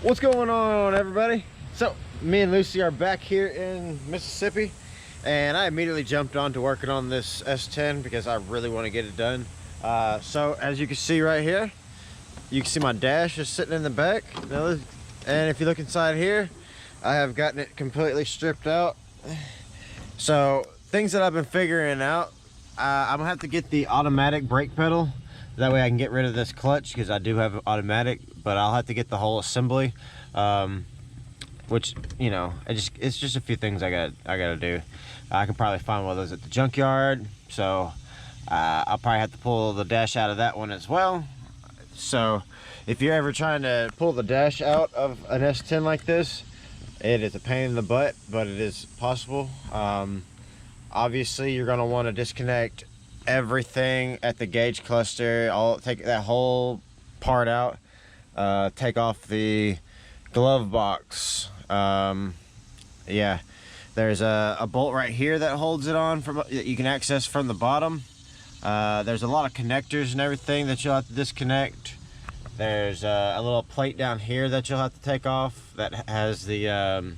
What's going on, everybody? So me and Lucy are back here in Mississippi, and I immediately jumped on to working on this S10 because I really want to get it done. So as you can see right here, you can see my dash is sitting in the back. And if you look inside here, I have gotten it completely stripped out. So things that I've been figuring out, I'm gonna have to get the automatic brake pedal. That way I can get rid of this clutch, because I do have automatic, but I'll have to get the whole assembly, which, you know, it's just a few things I gotta do. I can probably find one of those at the junkyard, so I'll probably have to pull the dash out of that one as well. So if you're ever trying to pull the dash out of an S10 like this, it is a pain in the butt, but it is possible. Obviously you're gonna want to disconnect everything at the gauge cluster. I'll take that whole part out, take off the glove box. Yeah, there's a bolt right here that holds it on from, that you can access from the bottom. There's a lot of connectors and everything that you'll have to disconnect. There's a little plate down here that you'll have to take off that has the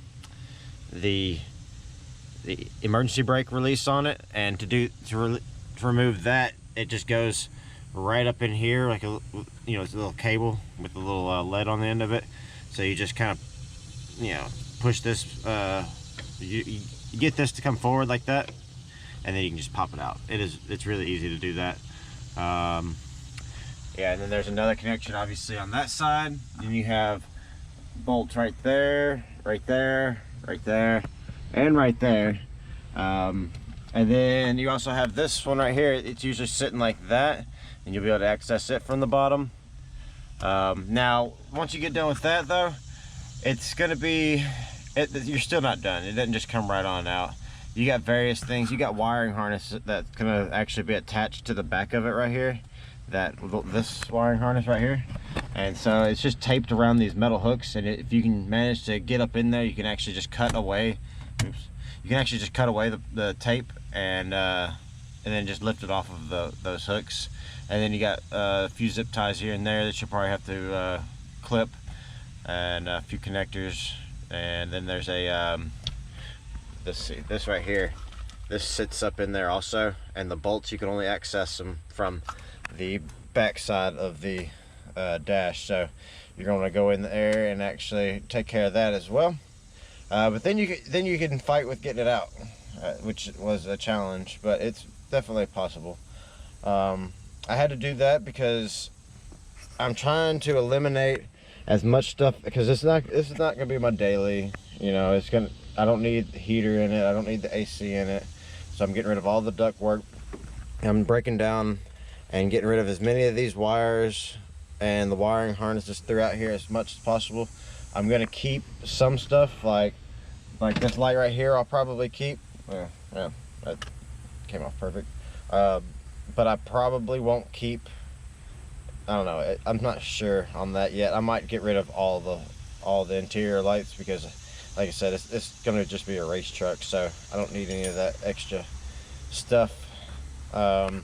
emergency brake release on it, and to remove that, it just goes right up in here, like a, you know, it's a little cable with a little lead on the end of it. So you just kind of, you know, push this, you get this to come forward like that, and then you can just pop it out. It's really easy to do that. Yeah, and then there's another connection obviously on that side, and you have bolts right there, right there, right there, and right there. And then you also have this one right here. It's usually sitting like that, and you'll be able to access it from the bottom. Now, once you get done with that though, it's gonna be, you're still not done. It doesn't just come right on out. You got various things. You got wiring harness that's gonna actually be attached to the back of it right here. This wiring harness right here. And so it's just taped around these metal hooks, and if you can manage to get up in there, you can actually just cut away. Oops. You can actually just cut away the tape and then just lift it off of those hooks. And then you got a few zip ties here and there that you'll probably have to clip, and a few connectors. And then there's a let's see, this right here, this sits up in there also, and the bolts, you can only access them from the back side of the dash. So you're going to go in there and actually take care of that as well. But then you can fight with getting it out, which was a challenge, but it's definitely possible. I had to do that because I'm trying to eliminate as much stuff, because this is not gonna be my daily. You know, I don't need the heater in it. I don't need the AC in it. So I'm getting rid of all the duct work. I'm breaking down and getting rid of as many of these wires and the wiring harnesses throughout here as much as possible. I'm gonna keep some stuff like this light right here. I'll probably keep. Yeah, that came off perfect. But I probably won't keep. I don't know. I'm not sure on that yet. I might get rid of all the interior lights, because, like I said, it's gonna just be a race truck, so I don't need any of that extra stuff. I'm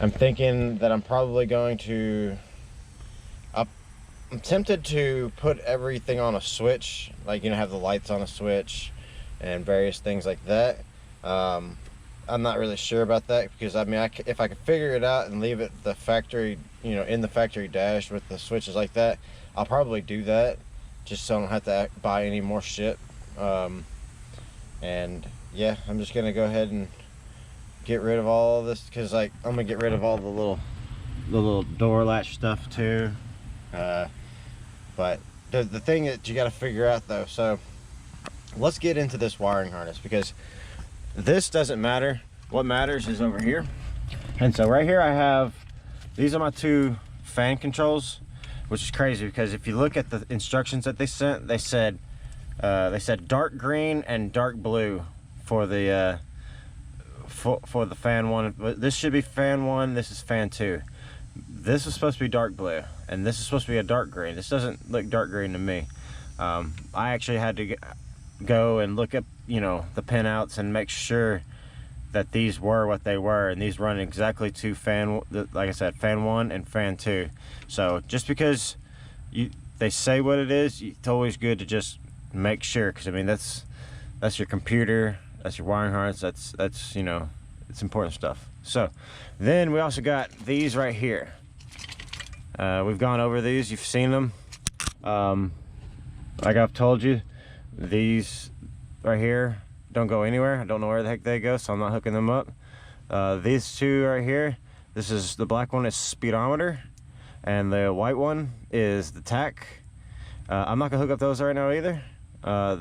thinking that I'm probably going to. I'm tempted to put everything on a switch, like, you know, have the lights on a switch and various things like that. I'm not really sure about that, because I mean, if I could figure it out and leave it the factory, you know, in the factory dash with the switches like that, I'll probably do that, just so I don't have to buy any more shit. And yeah, I'm just gonna go ahead and get rid of all of this, because, like, I'm gonna get rid of all the little door latch stuff too. But the thing that you got to figure out though, so let's get into this wiring harness, because this doesn't matter. What matters is over here. And so right here I have, these are my two fan controls, which is crazy, because if you look at the instructions that they sent, they said dark green and dark blue for the for the fan one. But this should be fan one, this is fan two. This is supposed to be dark blue, and this is supposed to be a dark green. This doesn't look dark green to me. I actually had to go and look up, you know, the pinouts and make sure that these were what they were, and these run exactly to fan, like I said, fan 1 and fan 2. So just because they say what it is, it's always good to just make sure, because I mean that's your computer, that's your wiring harness, that's you know, it's important stuff. So then we also got these right here. We've gone over these, you've seen them. Like I've told you, these right here don't go anywhere. I don't know where the heck they go, so I'm not hooking them up. These two right here, this is the black one is speedometer, and the white one is the tach. I'm not gonna hook up those right now either.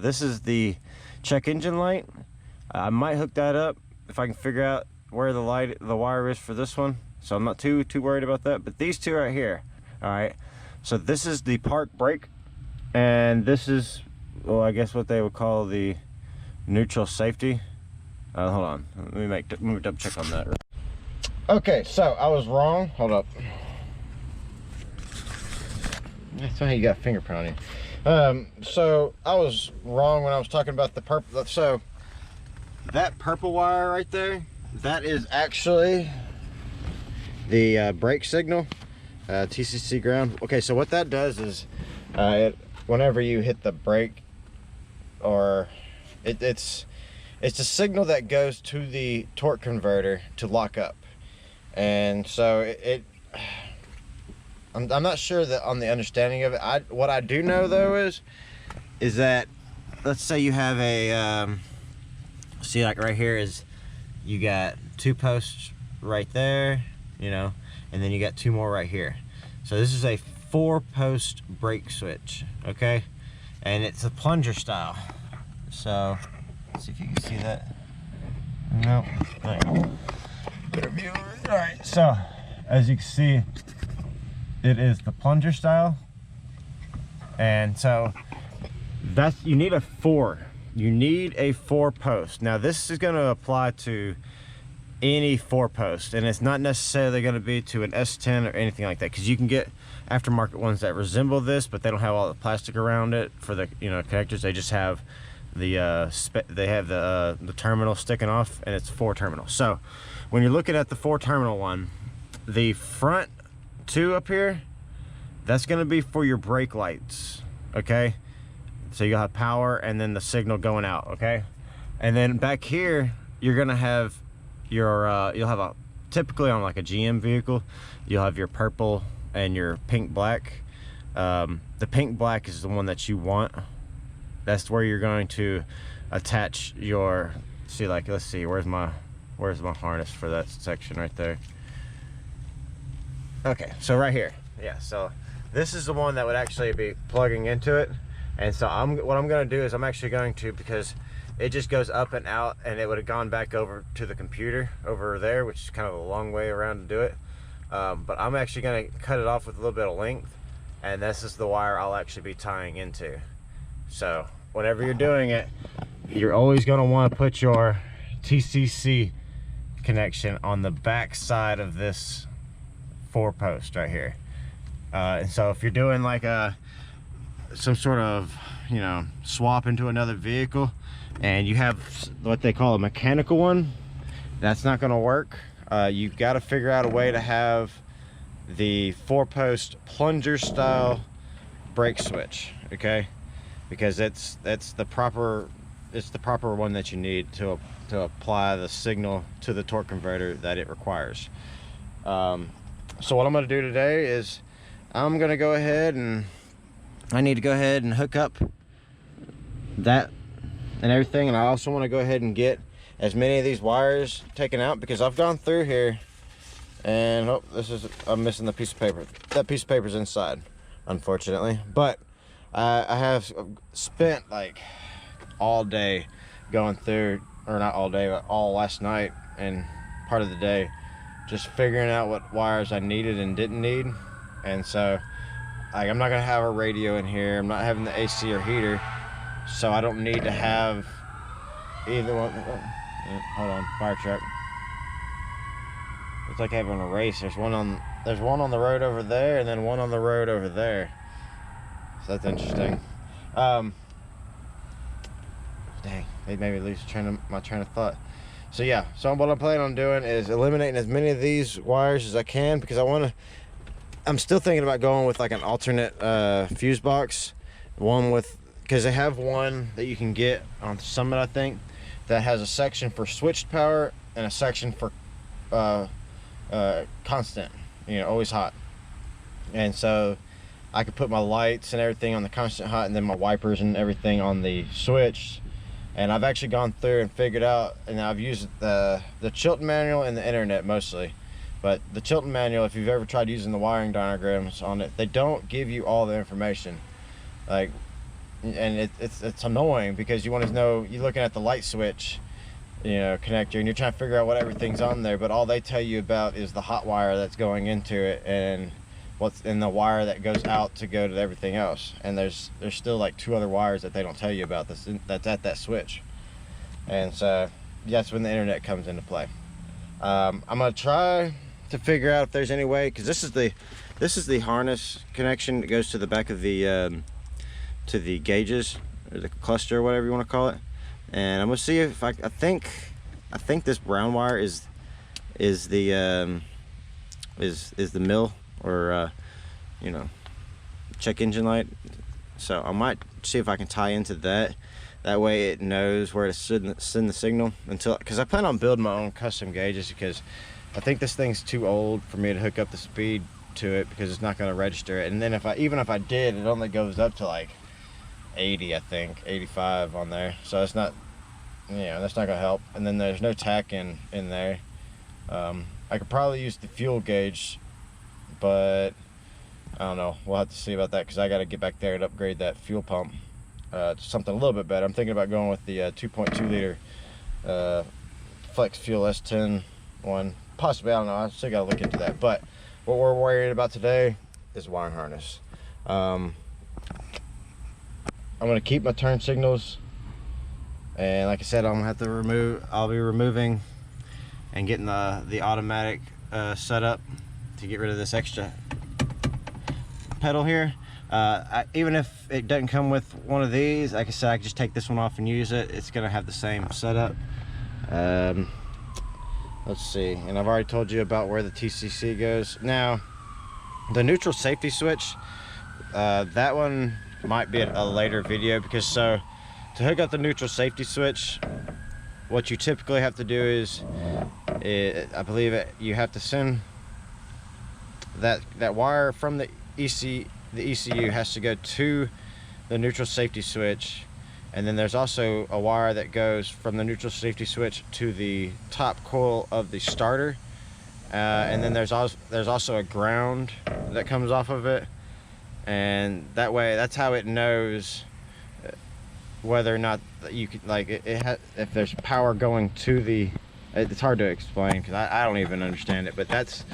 This is the check engine light. I might hook that up if I can figure out where the wire is for this one, so I'm not too worried about that. But these two right here, all right, so this is the park brake, and this is, well, I guess what they would call the neutral safety. Hold on, let me double check on that. Okay, so I was wrong. Hold up. That's why you got fingerprint on you. So I was wrong when I was talking about the purple. So that purple wire right there, that is actually the brake signal, TCC ground. Okay, so what that does is whenever you hit the brake, or it's a signal that goes to the torque converter to lock up. And so I'm not sure that on the understanding of it. What I do know though is that, let's say you have a see, like right here is, you got 2 posts right there, you know, and then you got 2 more right here. So this is a 4-post brake switch, okay, and it's a plunger style. So let's see if you can see that. No. All right. Better view. All right. So as you can see, it is the plunger style, and so that's, you need a 4. You need a 4-post. Now this is going to apply to any 4-post, and it's not necessarily going to be to an S10 or anything like that, because you can get aftermarket ones that resemble this, but they don't have all the plastic around it for the, you know, connectors. They just have the the terminal sticking off, and it's 4 terminals. So when you're looking at the 4 terminal one, the front 2 up here, that's going to be for your brake lights, okay? So you'll have power and then the signal going out, okay? And then back here, you're gonna have your, you'll have a, typically on like a GM vehicle, you'll have your purple and your pink black. The pink black is the one that you want. That's where you're going to attach your, see, like, let's see, where's my harness for that section right there? Okay, so right here, yeah, so this is the one that would actually be plugging into it. And so what I'm going to do is I'm actually going to, because it just goes up and out, and it would have gone back over to the computer over there, which is kind of a long way around to do it. But I'm actually going to cut it off with a little bit of length, and this is the wire I'll actually be tying into. So whenever you're doing it, you're always going to want to put your TCC connection on the back side of this 4-post right here. And so if you're doing like some sort of, you know, swap into another vehicle, and you have what they call a mechanical one, that's not going to work. You've got to figure out a way to have the 4-post plunger style brake switch, okay? Because it's the proper one that you need to apply the signal to the torque converter that it requires. So what I'm going to do today is I'm going to go ahead and I need to go ahead and hook up that and everything, and I also want to go ahead and get as many of these wires taken out, because I've gone through here and I'm missing the piece of paper. That piece of paper is inside, unfortunately, but I have spent like all day going through, or not all day, but all last night and part of the day, just figuring out what wires I needed and didn't need. And so like, I'm not gonna have a radio in here, I'm not having the AC or heater, so I don't need to have either one. Hold on, fire truck. It's like having a race. There's one on the road over there, and then one on the road over there. So that's interesting. Dang, it made me lose my train of thought. So yeah, so what I'm planning on doing is eliminating as many of these wires as I can, because I want to I'm still thinking about going with like an alternate fuse box, one with, because they have one that you can get on Summit, I think, that has a section for switched power and a section for constant, you know, always hot. And so I could put my lights and everything on the constant hot, and then my wipers and everything on the switch. And I've actually gone through and figured out, and I've used the Chilton manual and the internet mostly. But the Chilton manual, if you've ever tried using the wiring diagrams on it, they don't give you all the information. Like, and it's annoying, because you want to know, you're looking at the light switch, you know, connector, and you're trying to figure out what everything's on there, but all they tell you about is the hot wire that's going into it and what's in the wire that goes out to go to everything else. And there's still like 2 other wires that they don't tell you about that's at that switch. And so that's when the internet comes into play. I'm gonna try to figure out if there's any way, because this is the harness connection that goes to the back of the gauges, or the cluster, or whatever you want to call it. And I'm gonna see if I think this brown wire is the mill, or you know, check engine light. So I might see if I can tie into that. That way it knows where to send the signal, until, because I plan on building my own custom gauges, because I think this thing's too old for me to hook up the speed to it, because it's not going to register it. And then even if I did, it only goes up to like 80, I think 85 on there, so it's not, you know, that's not gonna help. And then there's no tack in there. I could probably use the fuel gauge, but I don't know, we'll have to see about that, because I got to get back there and upgrade that fuel pump to something a little bit better. I'm thinking about going with the 2.2 liter flex fuel S10 one, possibly. I don't know, I still gotta look into that. But what we're worried about today is wiring harness. I'm gonna keep my turn signals, and like I said, I'm gonna have to I'll be removing and getting the automatic setup to get rid of this extra pedal here. Even if it doesn't come with one of these, like I said, I can just take this one off and use it. It's gonna have the same setup. Let's see, and I've already told you about where the TCC goes. Now, the neutral safety switch, that one might be a later video, because so to hook up the neutral safety switch, what you typically have to do is, I believe you have to send that wire from the ECU has to go to the neutral safety switch, and then there's also a wire that goes from the neutral safety switch to the top coil of the starter, and then there's also a ground that comes off of it. And that way, that's how it knows whether or not you could, like, if there's power going to the, it's hard to explain, because I don't even understand it, but that's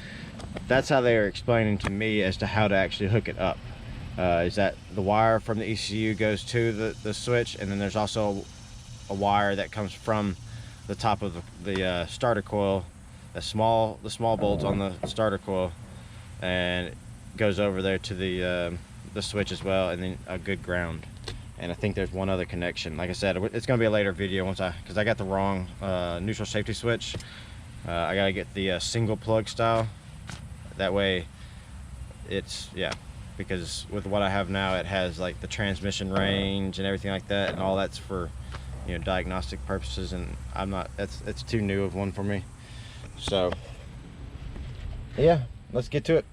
how they are explaining to me as to how to actually hook it up. Is that the wire from the ECU goes to the switch, and then there's also a wire that comes from the top of the starter coil, the small bolts on the starter coil, and it goes over there to the switch as well, and then a good ground. And I think there's one other connection. Like I said, it's going to be a later video because I got the wrong neutral safety switch. I got to get the single plug style. That way it's, yeah, because with what I have now, it has like the transmission range and everything like that, and all that's for, you know, diagnostic purposes, and I'm not, it's too new of one for me. So yeah, let's get to it.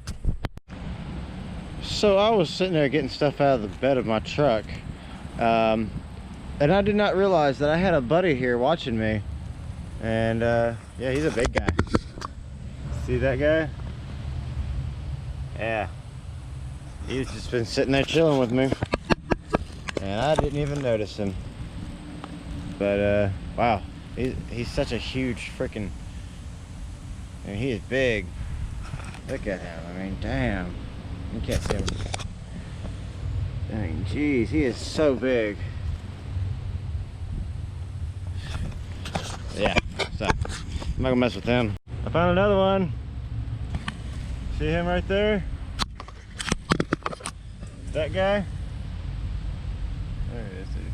So I was sitting there getting stuff out of the bed of my truck, and I did not realize that I had a buddy here watching me. And yeah, he's a big guy. See that guy? Yeah, he's just been sitting there chilling with me, and I didn't even notice him. But wow, he's such a huge freaking, I mean, he is big. Look at him. I mean, damn. You can't see him. Dang, jeez, he is so big. Yeah, so I'm not gonna mess with him. I found another one. See him right there? That guy? There he is, dude.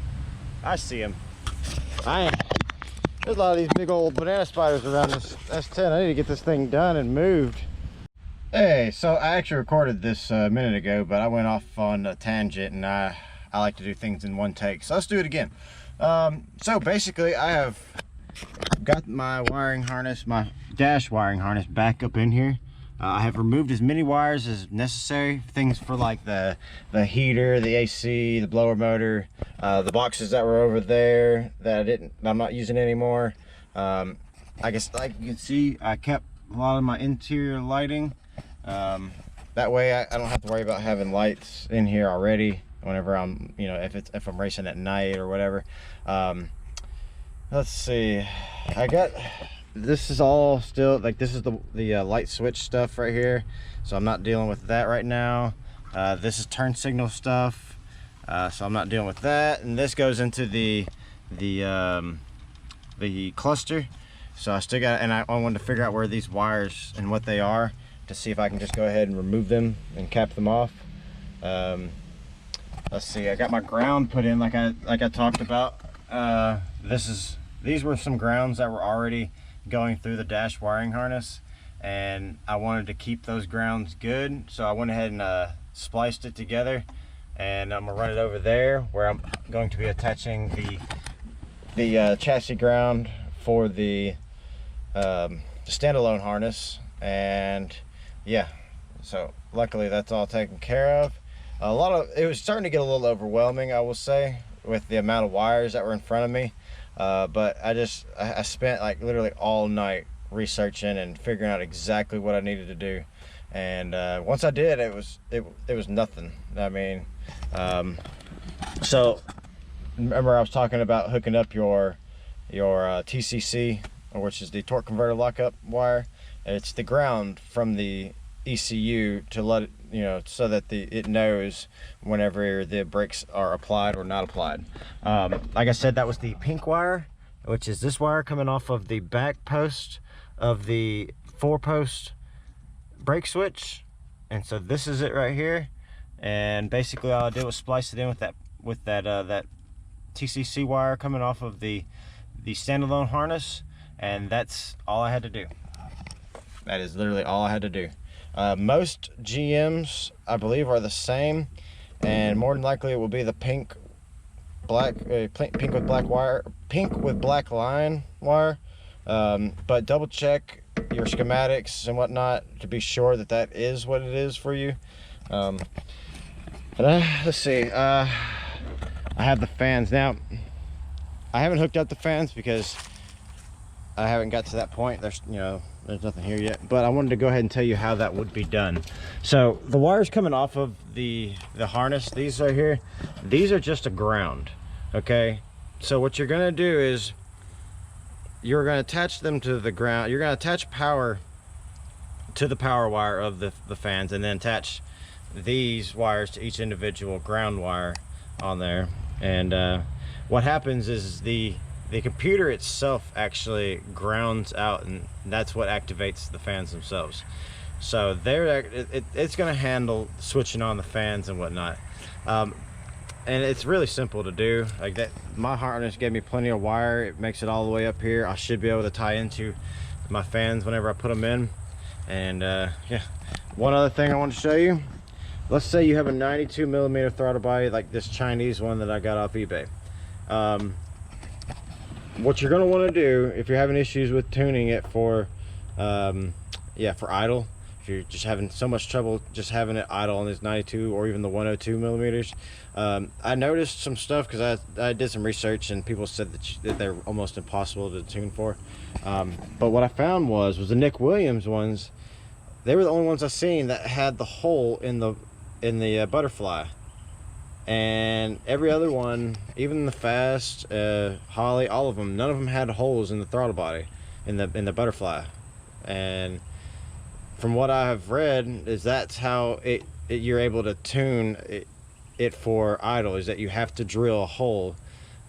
I see him. There's a lot of these big old banana spiders around this S10. I need to get this thing done and moved. Hey, so I actually recorded this a minute ago, but I went off on a tangent, and I like to do things in one take, so let's do it again. So basically I have got my wiring harness, my dash wiring harness, back up in here. I have removed as many wires as necessary, things for like the heater, the AC, the blower motor, the boxes that were over there that I'm not using anymore. I guess, like you can see, I kept a lot of my interior lighting. That way I don't have to worry about having lights in here already whenever I'm, you know, if I'm racing at night or whatever. Let's see, this is all still, like, this is the light switch stuff right here, so I'm not dealing with that right now. This is turn signal stuff, so I'm not dealing with that. And this goes into the cluster, so I still got, and I wanted to figure out where these wires and what they are, to see if I can just go ahead and remove them and cap them off. Let's see, I got my ground put in like I talked about. These were some grounds that were already going through the dash wiring harness, and I wanted to keep those grounds good, so I went ahead and spliced it together, and I'm gonna run it over there where I'm going to be attaching the chassis ground for the standalone harness. And yeah, so luckily that's all taken care of. It was starting to get a little overwhelming, I will say, with the amount of wires that were in front of me, but I spent like literally all night researching and figuring out exactly what I needed to do. And once I did, it was nothing. I mean, so remember I was talking about hooking up your TCC, which is the torque converter lockup wire. It's the ground from the ECU to let it, you know, so that it knows whenever the brakes are applied or not applied. Like I said, that was the pink wire, which is this wire coming off of the back post of the 4-post brake switch. And so this is it right here. And basically all I did was splice it in with that TCC wire coming off of the standalone harness, and that's all I had to do. That is literally all I had to do. Most GMs, I believe, are the same, and more than likely it will be the pink with black line wire. But double check your schematics and whatnot to be sure that is what it is for you. Let's see. I have the fans now. I haven't hooked up the fans because I haven't got to that point. There's nothing here yet, but I wanted to go ahead and tell you how that would be done. So the wires coming off of the harness, these right here, these are just a ground. Okay, so what you're gonna do is you're gonna attach them to the ground. You're gonna attach power to the power wire of the fans, and then attach these wires to each individual ground wire on there. And what happens is the computer itself actually grounds out, and that's what activates the fans themselves. So it's going to handle switching on the fans and whatnot. And it's really simple to do. Like that, my harness gave me plenty of wire. It makes it all the way up here. I should be able to tie into my fans whenever I put them in. And yeah, one other thing I want to show you. Let's say you have a 92mm throttle body like this Chinese one that I got off eBay. What you're going to want to do if you're having issues with tuning it for idle, if you're just having so much trouble just having it idle on this 92 or even the 102mm, I noticed some stuff because I did some research, and people said that they're almost impossible to tune for. But what I found was the Nick Williams ones. They were the only ones I seen that had the hole in the butterfly. And every other one, even the Fast, Holly, all of them, none of them had holes in the throttle body, in the butterfly. And from what I have read, is that's how you're able to tune it for idle, is that you have to drill a hole.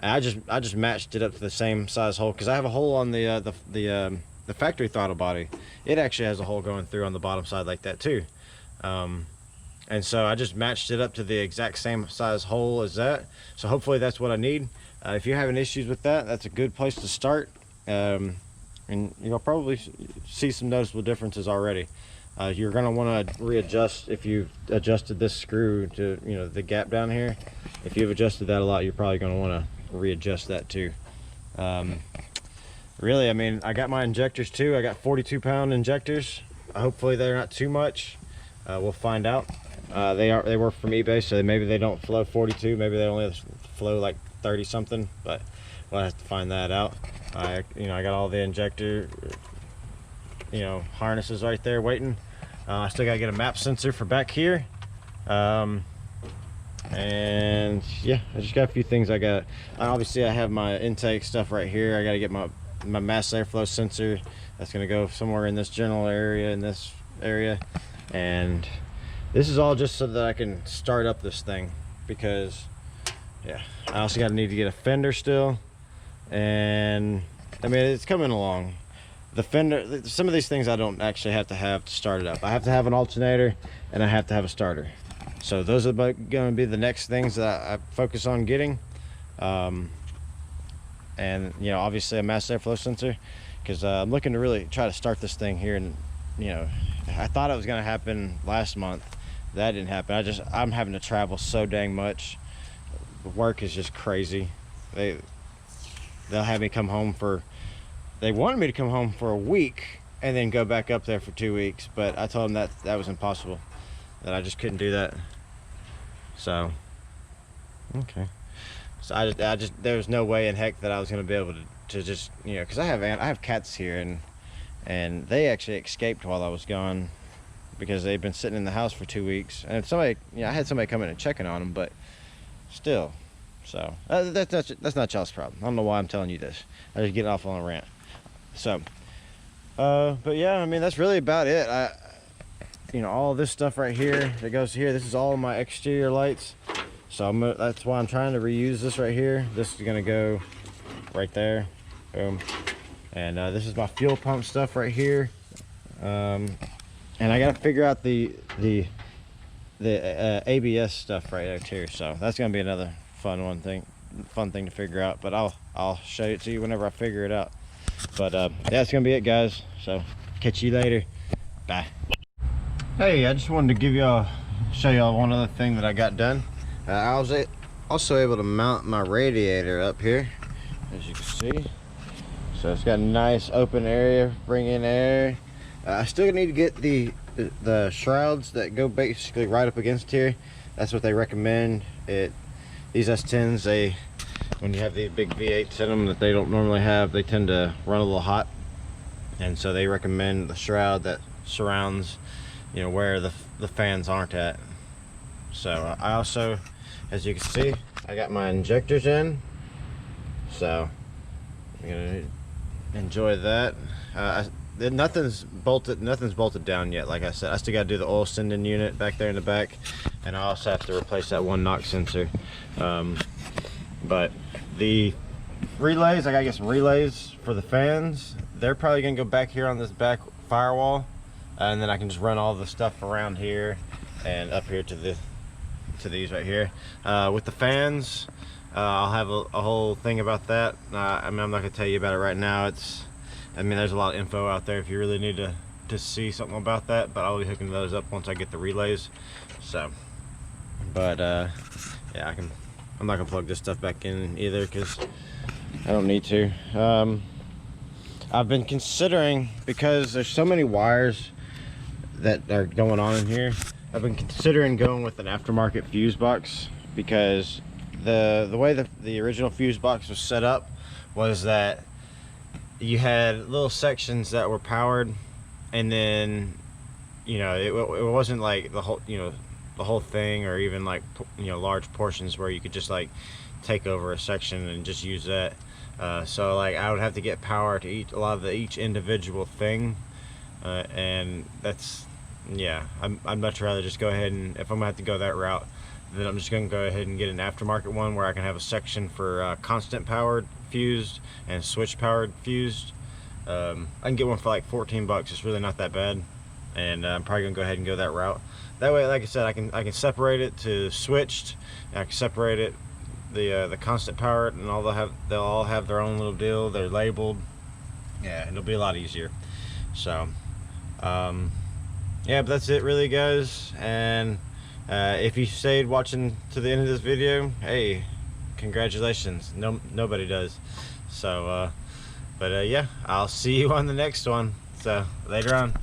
And I just matched it up to the same size hole, because I have a hole on the factory throttle body. It actually has a hole going through on the bottom side like that too. And so I just matched it up to the exact same size hole as that. So hopefully that's what I need. If you're having issues with that, that's a good place to start. And you'll probably see some noticeable differences already. You're going to want to readjust. If you've adjusted this screw to, you know, the gap down here, if you've adjusted that a lot, you're probably going to want to readjust that too. Really, I mean, I got my injectors too. I got 42-pound injectors. Hopefully they're not too much. We'll find out. They work from eBay, so maybe they don't flow 42. Maybe they only flow like 30 something, but we'll have to find that out. I got all the injector, harnesses right there waiting. I still gotta get a map sensor for back here. And yeah, I just got a few things I got. Obviously I have my intake stuff right here. I gotta get my mass airflow sensor. That's gonna go somewhere in this general area, in this area. And this is all just so that I can start up this thing, because yeah, I also need to get a fender still. And I mean, it's coming along. The fender, some of these things I don't actually have to start it up. I have to have an alternator and I have to have a starter. So those are going to be the next things that I focus on getting. And obviously a mass airflow sensor, because I'm looking to really try to start this thing here. And I thought it was going to happen last month. That didn't happen. I'm having to travel so dang much. The work is just crazy. They'll have me come home they wanted me to come home for a week and then go back up there for 2 weeks, but I told them that was impossible, that I just couldn't do that. So okay, so I just there was no way in heck that I was going to be able to just, because I have cats here, and they actually escaped while I was gone because they've been sitting in the house for 2 weeks. And somebody, I had somebody come in and checking on them, but still. So that's not y'all's problem. I don't know why I'm telling you this. I just get off on a rant. So but yeah, I mean, that's really about it. All this stuff right here that goes here, this is all of my exterior lights. So that's why I'm trying to reuse this right here. This is gonna go right there. Boom. And this is my fuel pump stuff right here. And I gotta figure out the ABS stuff right there too. So that's gonna be another fun thing to figure out, but I'll show it to you whenever I figure it out. But yeah, that's gonna be it, guys. So catch you later. Bye. Hey, I just wanted to show y'all one other thing that I got done. I was also able to mount my radiator up here, as you can see. So it's got a nice open area, bring in air. I still need to get the shrouds that go basically right up against here. That's what they recommend. These S10s, when you have the big V8s in them that they don't normally have, they tend to run a little hot, and so they recommend the shroud that surrounds, where the fans aren't at. So I also, as you can see, I got my injectors in, so I'm gonna enjoy that. Nothing's bolted down yet. Like I said, I still got to do the oil sending unit back there in the back, and I also have to replace that one knock sensor. But the relays, I gotta get some relays for the fans. They're probably gonna go back here on this back firewall, and then I can just run all the stuff around here and up here to these right here. With the fans, I'll have a whole thing about that. I mean, I'm not gonna tell you about it right now. There's a lot of info out there if you really need to see something about that, but I'll be hooking those up once I get the relays. So, but yeah, I'm not gonna plug this stuff back in either, because I don't need to. I've been considering, because there's so many wires that are going on in here, I've been considering going with an aftermarket fuse box, because the way the original fuse box was set up was that you had little sections that were powered, and then it wasn't like the whole thing, or even like large portions where you could just like take over a section and just use that. So like I would have to get power to each individual thing, and that's, yeah, I'd much rather just go ahead, and if I'm gonna have to go that route, then I'm just gonna go ahead and get an aftermarket one where I can have a section for constant powered fused and switch powered fused. I can get one for like 14 bucks. It's really not that bad, and I'm probably gonna go ahead and go that route. That way, like I said, I can separate it to switched, and I can separate it the constant powered, and they'll all have their own little deal. They're labeled. Yeah, it'll be a lot easier. So yeah, but that's it really, guys. And if you stayed watching to the end of this video, hey, congratulations. Nobody does. So but yeah, I'll see you on the next one. So later on.